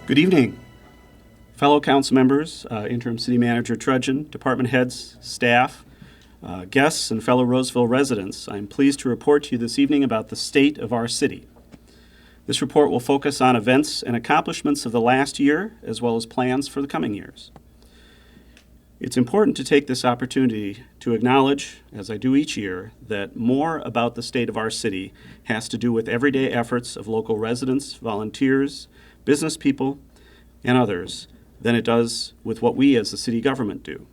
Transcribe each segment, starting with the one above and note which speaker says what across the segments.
Speaker 1: Good evening, fellow council members, Interim City Manager Trudgeon, department heads, staff, guests, and fellow Roseville residents. I'm pleased to report to you this evening about the state of our city. This report will focus on events and accomplishments of the last year, as well as plans for the coming years. It's important to take this opportunity to acknowledge, as I do each year, that more about the state of our city has to do with everyday efforts of local residents, volunteers, business people, and others than it does with what we as the city government do.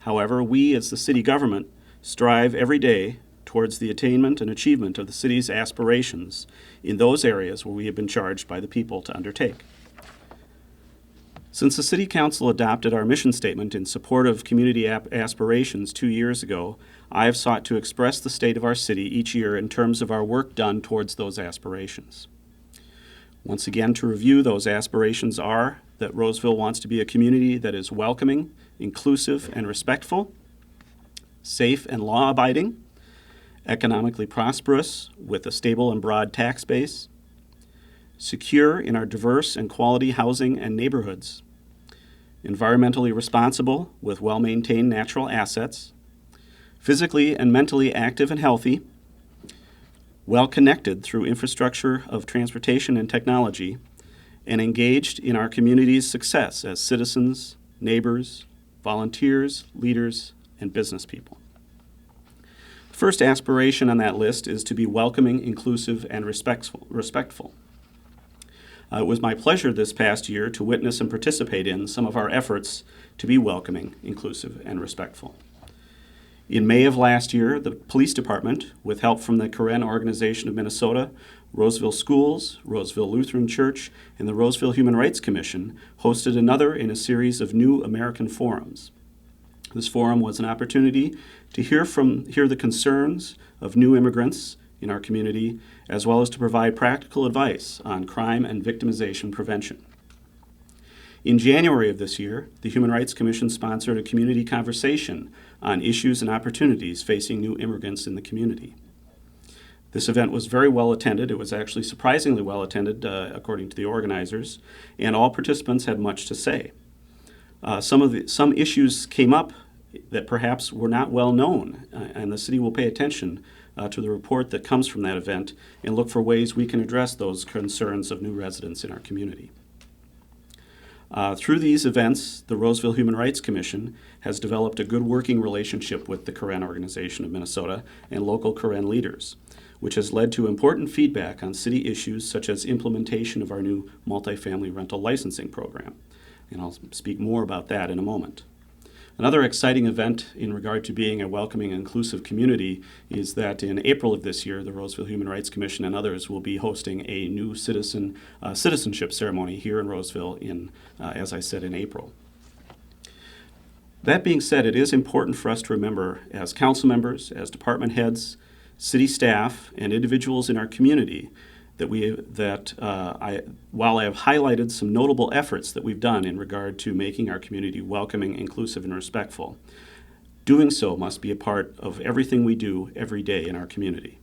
Speaker 1: However, we as the city government strive every day towards the attainment and achievement of the city's aspirations in those areas where we have been charged by the people to undertake. Since the City Council adopted our mission statement in support of community aspirations 2 years ago, I have sought to express the state of our city each year in terms of our work done towards those aspirations. Once again, to review, those aspirations are that Roseville wants to be a community that is welcoming, inclusive, and respectful, safe and law-abiding, economically prosperous with a stable and broad tax base, secure in our diverse and quality housing and neighborhoods, environmentally responsible with well-maintained natural assets, physically and mentally active and healthy, well-connected through infrastructure of transportation and technology, and engaged in our community's success as citizens, neighbors, volunteers, leaders, and business people. The first aspiration on that list is to be welcoming, inclusive, and respectful. It was my pleasure this past year to witness and participate in some of our efforts to be welcoming, inclusive, and respectful. In May of last year, the police department, with help from the Karen Organization of Minnesota, Roseville Schools, Roseville Lutheran Church, and the Roseville Human Rights Commission, hosted another in a series of New American Forums. This forum was an opportunity to hear the concerns of new immigrants in our community, as well as to provide practical advice on crime and victimization prevention. In January of this year, the Human Rights Commission sponsored a community conversation on issues and opportunities facing new immigrants in the community. This event was very well attended. It was actually surprisingly well attended, according to the organizers, and all participants had much to say. Some issues came up that perhaps were not well known, and the city will pay attention to the report that comes from that event and look for ways we can address those concerns of new residents in our community. Through these events, the Roseville Human Rights Commission has developed a good working relationship with the Karen Organization of Minnesota and local Karen leaders, which has led to important feedback on city issues such as implementation of our new multifamily rental licensing program. And I'll speak more about that in a moment. Another exciting event in regard to being a welcoming and inclusive community is that in April of this year, the Roseville Human Rights Commission and others will be hosting a new citizenship ceremony here in Roseville as I said, in April. That being said, it is important for us to remember as council members, as department heads, city staff, and individuals in our community while I have highlighted some notable efforts that we've done in regard to making our community welcoming, inclusive, and respectful, doing so must be a part of everything we do every day in our community.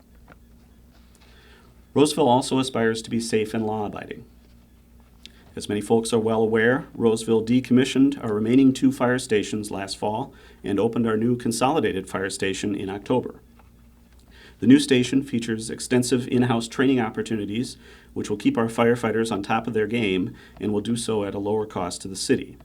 Speaker 1: Roseville also aspires to be safe and law-abiding. As many folks are well aware, Roseville decommissioned our remaining 2 fire stations last fall and opened our new consolidated fire station in October. The new station features extensive in-house training opportunities, which will keep our firefighters on top of their game and will do so at a lower cost to the city.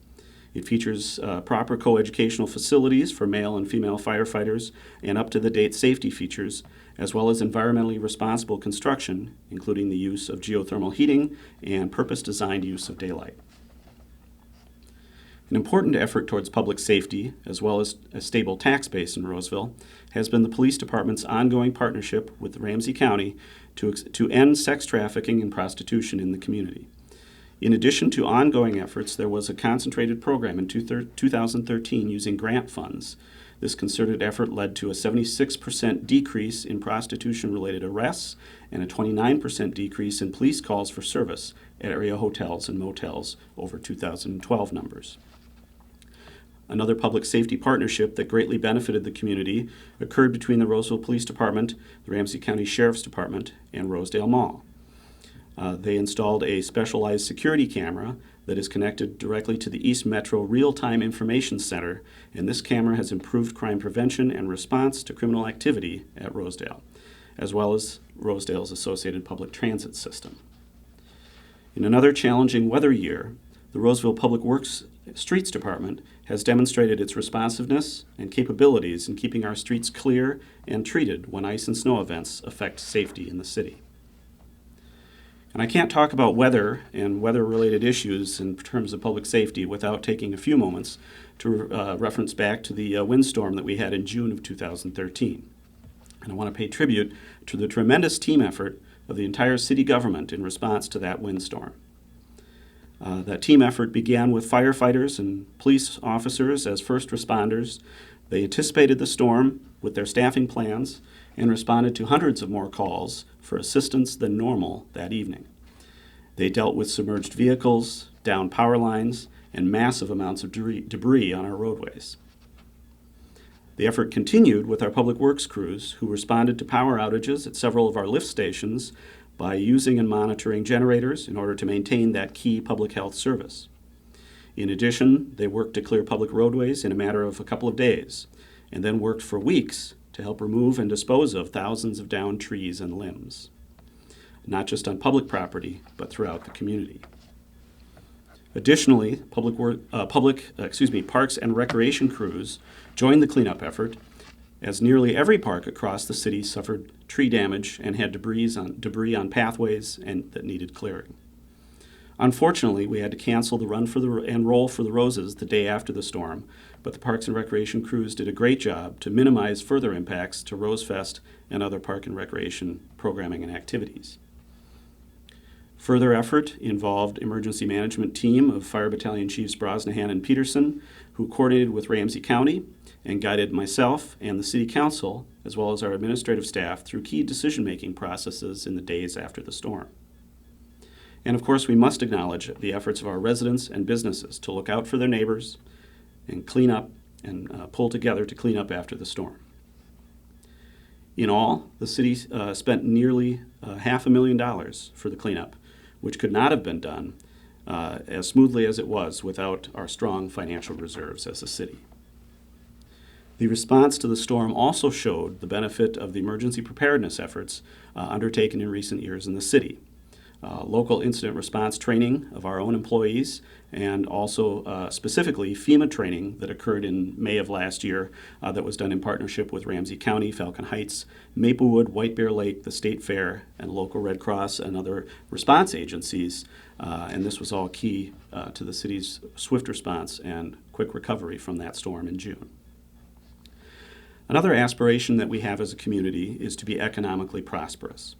Speaker 1: It features proper coeducational facilities for male and female firefighters and up-to-the-date safety features, as well as environmentally responsible construction, including the use of geothermal heating and purpose-designed use of daylight. An important effort towards public safety, as well as a stable tax base in Roseville, has been the police department's ongoing partnership with Ramsey County to end sex trafficking and prostitution in the community. In addition to ongoing efforts, there was a concentrated program in 2013 using grant funds. This concerted effort led to a 76% decrease in prostitution-related arrests and a 29% decrease in police calls for service at area hotels and motels over 2012 numbers. Another public safety partnership that greatly benefited the community occurred between the Roseville Police Department, the Ramsey County Sheriff's Department, and Rosedale Mall. They installed a specialized security camera that is connected directly to the East Metro Real-Time Information Center, and this camera has improved crime prevention and response to criminal activity at Rosedale, as well as Rosedale's associated public transit system. In another challenging weather year, the Roseville Public Works Streets Department has demonstrated its responsiveness and capabilities in keeping our streets clear and treated when ice and snow events affect safety in the city. And I can't talk about weather and weather-related issues in terms of public safety without taking a few moments to reference back to the windstorm that we had in June of 2013. And I want to pay tribute to the tremendous team effort of the entire city government in response to that windstorm. That team effort began with firefighters and police officers as first responders. They anticipated the storm with their staffing plans and responded to hundreds of more calls for assistance than normal that evening. They dealt with submerged vehicles, downed power lines, and massive amounts of debris on our roadways. The effort continued with our public works crews, who responded to power outages at several of our lift stations by using and monitoring generators in order to maintain that key public health service. In addition, they worked to clear public roadways in a matter of a couple of days, and then worked for weeks to help remove and dispose of thousands of downed trees and limbs, not just on public property, but throughout the community. Additionally, parks and recreation crews joined the cleanup effort, as nearly every park across the city suffered tree damage and had debris on pathways that needed clearing. Unfortunately, we had to cancel the Run for and Roll for the Roses the day after the storm, but the Parks and Recreation crews did a great job to minimize further impacts to Rosefest and other park and recreation programming and activities. Further effort involved emergency management team of Fire Battalion Chiefs Brosnahan and Peterson, who coordinated with Ramsey County and guided myself and the City Council, as well as our administrative staff, through key decision-making processes in the days after the storm. And of course, we must acknowledge the efforts of our residents and businesses to look out for their neighbors and clean up and pull together to clean up after the storm. In all, the city spent nearly $500,000 for the cleanup, which could not have been done as smoothly as it was without our strong financial reserves as a city. The response to the storm also showed the benefit of the emergency preparedness efforts undertaken in recent years in the city. Local incident response training of our own employees, and also specifically FEMA training that occurred in May of last year that was done in partnership with Ramsey County, Falcon Heights, Maplewood, White Bear Lake, the State Fair, and local Red Cross and other response agencies. And this was all key to the city's swift response and quick recovery from that storm in June. Another aspiration that we have as a community is to be economically prosperous.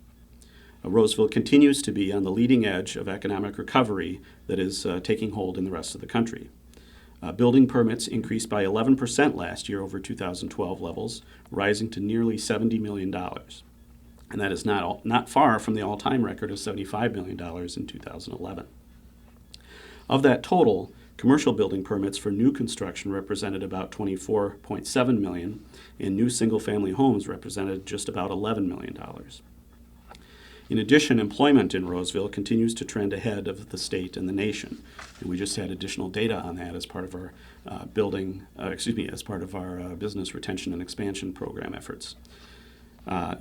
Speaker 1: Roseville continues to be on the leading edge of economic recovery that is taking hold in the rest of the country. Building permits increased by 11% last year over 2012 levels, rising to nearly $70 million. And that is not far from the all-time record of $75 million in 2011. Of that total, commercial building permits for new construction represented about $24.7 million, and new single-family homes represented just about $11 million. In addition, employment in Roseville continues to trend ahead of the state and the nation, and we just had additional data on that as part of our business retention and expansion program efforts.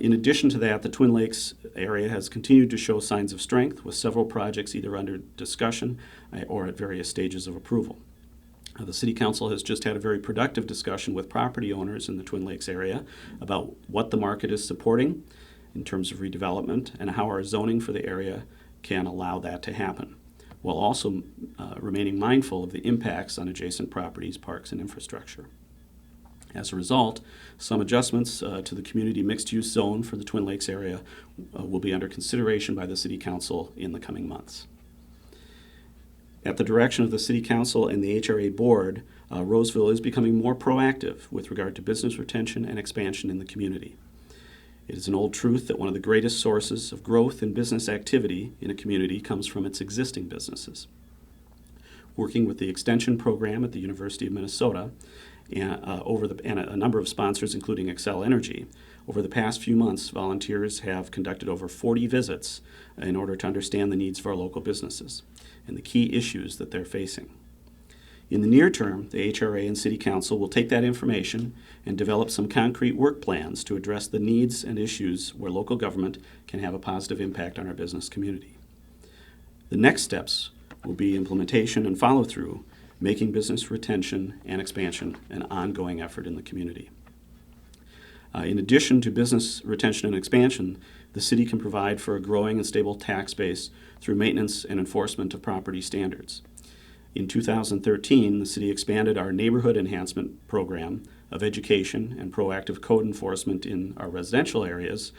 Speaker 1: In addition to that, the Twin Lakes area has continued to show signs of strength, with several projects either under discussion or at various stages of approval. The City Council has just had a very productive discussion with property owners in the Twin Lakes area about what the market is supporting in terms of redevelopment and how our zoning for the area can allow that to happen, while also remaining mindful of the impacts on adjacent properties, parks, and infrastructure. As a result, some adjustments to the community mixed-use zone for the Twin Lakes area will be under consideration by the City Council in the coming months. At the direction of the City Council and the HRA Board, Roseville is becoming more proactive with regard to business retention and expansion in the community. It is an old truth that one of the greatest sources of growth and business activity in a community comes from its existing businesses. Working with the Extension Program at the University of Minnesota and a number of sponsors, including Xcel Energy, Over the past few months, volunteers have conducted over 40 visits in order to understand the needs of our local businesses and the key issues that they're facing. In the near term, the HRA and City Council will take that information and develop some concrete work plans to address the needs and issues where local government can have a positive impact on our business community. The next steps will be implementation and follow-through, making business retention and expansion an ongoing effort in the community. In addition to business retention and expansion, the city can provide for a growing and stable tax base through maintenance and enforcement of property standards. In 2013, the city expanded our neighborhood enhancement program of education and proactive code enforcement in our residential areas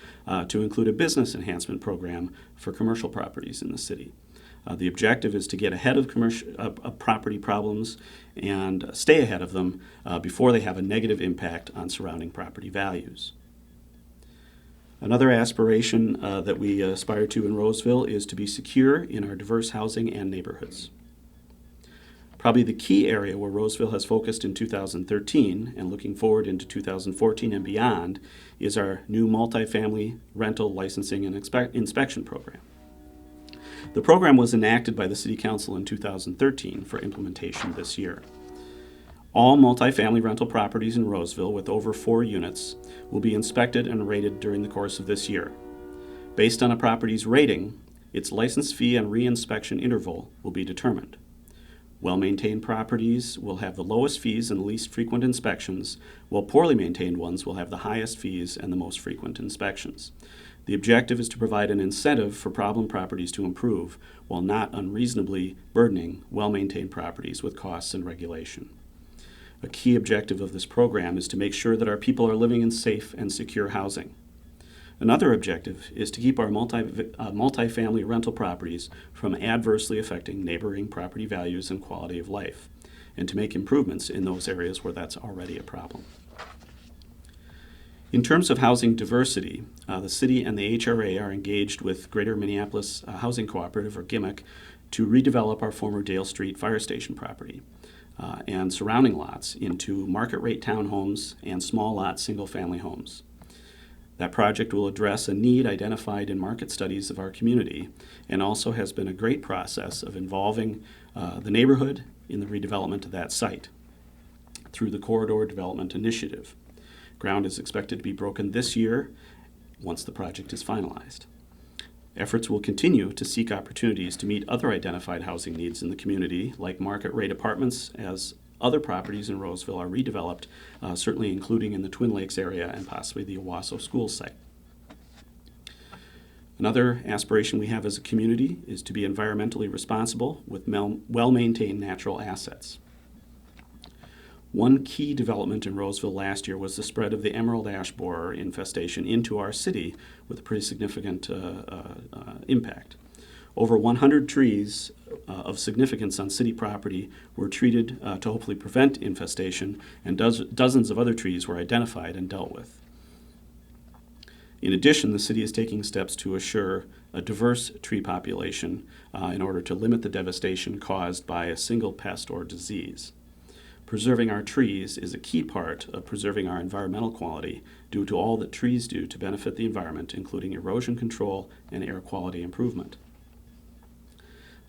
Speaker 1: to include a business enhancement program for commercial properties in the city. The objective is to get ahead of property problems and stay ahead of them before they have a negative impact on surrounding property values. Another aspiration that we aspire to in Roseville is to be secure in our diverse housing and neighborhoods. Probably the key area where Roseville has focused in 2013 and looking forward into 2014 and beyond is our new multifamily rental licensing and inspection program. The program was enacted by the City Council in 2013 for implementation this year. All multifamily rental properties in Roseville with over 4 units will be inspected and rated during the course of this year. Based on a property's rating, its license fee and reinspection interval will be determined. Well-maintained properties will have the lowest fees and the least frequent inspections, while poorly maintained ones will have the highest fees and the most frequent inspections. The objective is to provide an incentive for problem properties to improve, while not unreasonably burdening well-maintained properties with costs and regulation. A key objective of this program is to make sure that our people are living in safe and secure housing. Another objective is to keep our multifamily rental properties from adversely affecting neighboring property values and quality of life, and to make improvements in those areas where that's already a problem. In terms of housing diversity, the city and the HRA are engaged with Greater Minneapolis Housing Cooperative, or GIMIC, to redevelop our former Dale Street Fire Station property and surrounding lots into market-rate townhomes and small lot single-family homes. That project will address a need identified in market studies of our community and also has been a great process of involving the neighborhood in the redevelopment of that site through the Corridor Development Initiative. Ground is expected to be broken this year once the project is finalized. Efforts will continue to seek opportunities to meet other identified housing needs in the community, like market-rate apartments, as other properties in Roseville are redeveloped, certainly including in the Twin Lakes area and possibly the Owasso School site. Another aspiration we have as a community is to be environmentally responsible with well-maintained natural assets. One key development in Roseville last year was the spread of the emerald ash borer infestation into our city with a pretty significant impact. Over 100 trees of significance on city property were treated to hopefully prevent infestation, and dozens of other trees were identified and dealt with. In addition, the city is taking steps to assure a diverse tree population in order to limit the devastation caused by a single pest or disease. Preserving our trees is a key part of preserving our environmental quality due to all that trees do to benefit the environment, including erosion control and air quality improvement.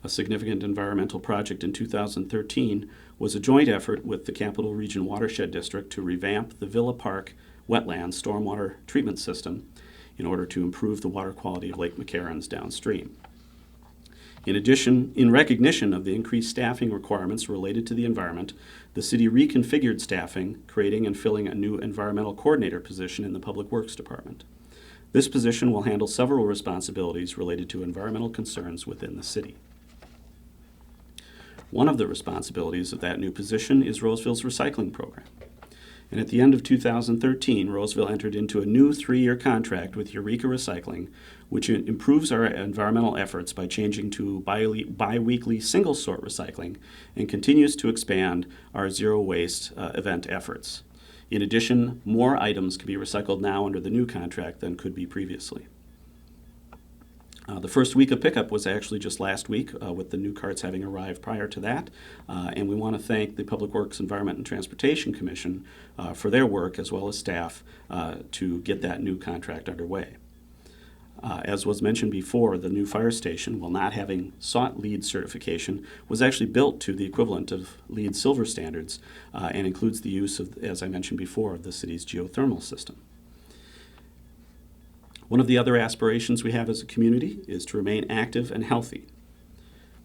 Speaker 1: A significant environmental project in 2013 was a joint effort with the Capital Region Watershed District to revamp the Villa Park wetland stormwater treatment system in order to improve the water quality of Lake McCarran's downstream. In addition, in recognition of the increased staffing requirements related to the environment, the city reconfigured staffing, creating and filling a new environmental coordinator position in the Public Works Department. This position will handle several responsibilities related to environmental concerns within the city. One of the responsibilities of that new position is Roseville's recycling program. And at the end of 2013, Roseville entered into a new 3-year contract with Eureka Recycling, which improves our environmental efforts by changing to bi-weekly single-sort recycling and continues to expand our zero-waste event efforts. In addition, more items can be recycled now under the new contract than could be previously. The first week of pickup was actually just last week, with the new carts having arrived prior to that. And we want to thank the Public Works, Environment, and Transportation Commission for their work, as well as staff, to get that new contract underway. As was mentioned before, the new fire station, while not having sought LEED certification, was actually built to the equivalent of LEED Silver standards and includes the use of, as I mentioned before, of the city's geothermal system. One of the other aspirations we have as a community is to remain active and healthy.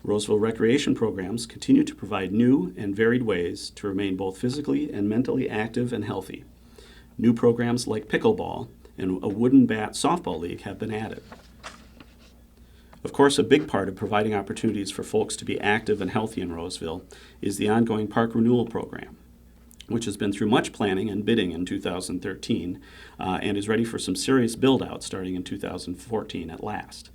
Speaker 1: Roseville recreation programs continue to provide new and varied ways to remain both physically and mentally active and healthy. New programs like pickleball and a wooden bat softball league have been added. Of course, a big part of providing opportunities for folks to be active and healthy in Roseville is the ongoing park renewal program, which has been through much planning and bidding in 2013 and is ready for some serious build-out starting in 2014 at last.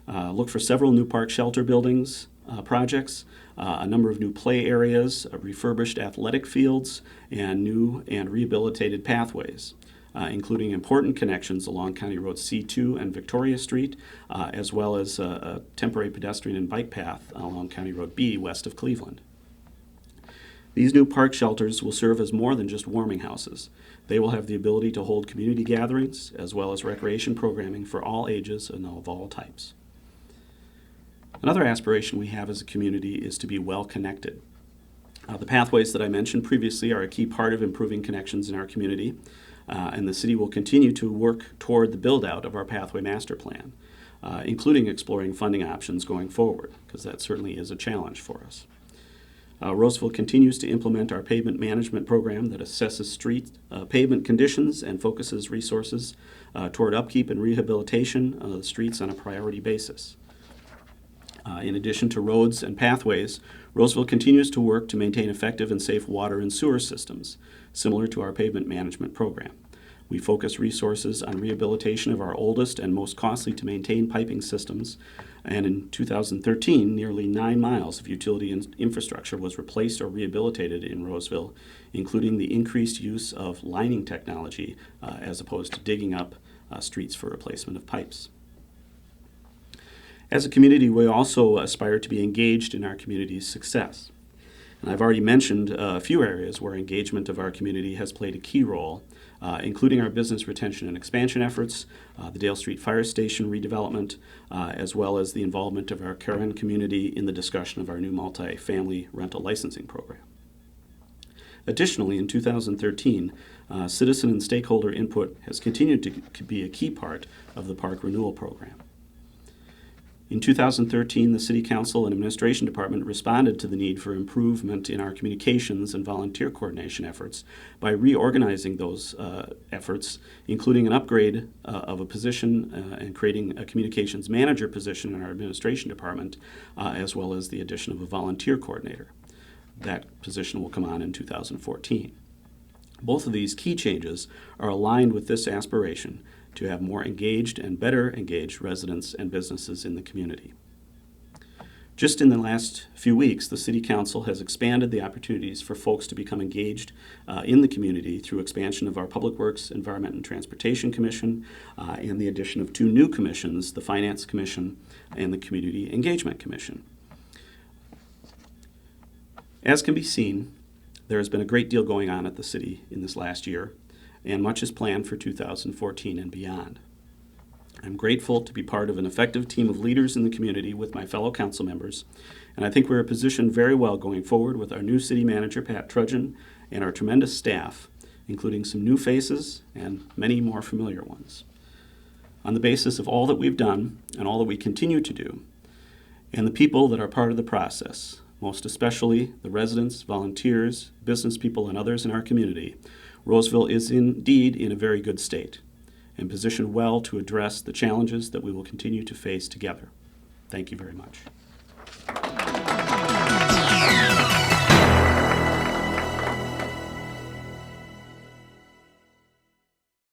Speaker 1: Look for several new park shelter buildings projects, a number of new play areas, refurbished athletic fields, and new and rehabilitated pathways, including important connections along County Road C2 and Victoria Street, as well as a temporary pedestrian and bike path along County Road B west of Cleveland. These new park shelters will serve as more than just warming houses. They will have the ability to hold community gatherings as well as recreation programming for all ages and of all types. Another aspiration we have as a community is to be well connected. The pathways that I mentioned previously are a key part of improving connections in our community, and the city will continue to work toward the build-out of our pathway master plan, including exploring funding options going forward, because that certainly is a challenge for us. Roseville continues to implement our pavement management program that assesses street pavement conditions and focuses resources toward upkeep and rehabilitation of the streets on a priority basis. In addition to roads and pathways, Roseville continues to work to maintain effective and safe water and sewer systems, similar to our pavement management program. We focus resources on rehabilitation of our oldest and most costly to maintain piping systems, and in 2013, nearly 9 miles of utility infrastructure was replaced or rehabilitated in Roseville, including the increased use of lining technology as opposed to digging up streets for replacement of pipes. As a community, we also aspire to be engaged in our community's success. And I've already mentioned a few areas where engagement of our community has played a key role, including our business retention and expansion efforts, the Dale Street Fire Station redevelopment, as well as the involvement of our Karen community in the discussion of our new multi-family rental licensing program. Additionally, in 2013, citizen and stakeholder input has continued to be a key part of the park renewal program. In 2013, the City Council and Administration Department responded to the need for improvement in our communications and volunteer coordination efforts by reorganizing those efforts, including an upgrade of a position and creating a communications manager position in our Administration Department, as well as the addition of a volunteer coordinator. That position will come on in 2014. Both of these key changes are aligned with this aspiration to have more engaged and better engaged residents and businesses in the community. Just in the last few weeks, the City Council has expanded the opportunities for folks to become engaged in the community through expansion of our Public Works, Environment, and Transportation Commission and the addition of 2 new commissions, the Finance Commission and the Community Engagement Commission. As can be seen, there has been a great deal going on at the city in this last year, and much is planned for 2014 and beyond. I'm grateful to be part of an effective team of leaders in the community with my fellow council members, and I think we're positioned very well going forward with our new city manager, Pat Trudgeon, and our tremendous staff, including some new faces and many more familiar ones. On the basis of all that we've done and all that we continue to do, and the people that are part of the process, most especially the residents, volunteers, business people, and others in our community, Roseville is indeed in a very good state and positioned well to address the challenges that we will continue to face together. Thank you very much.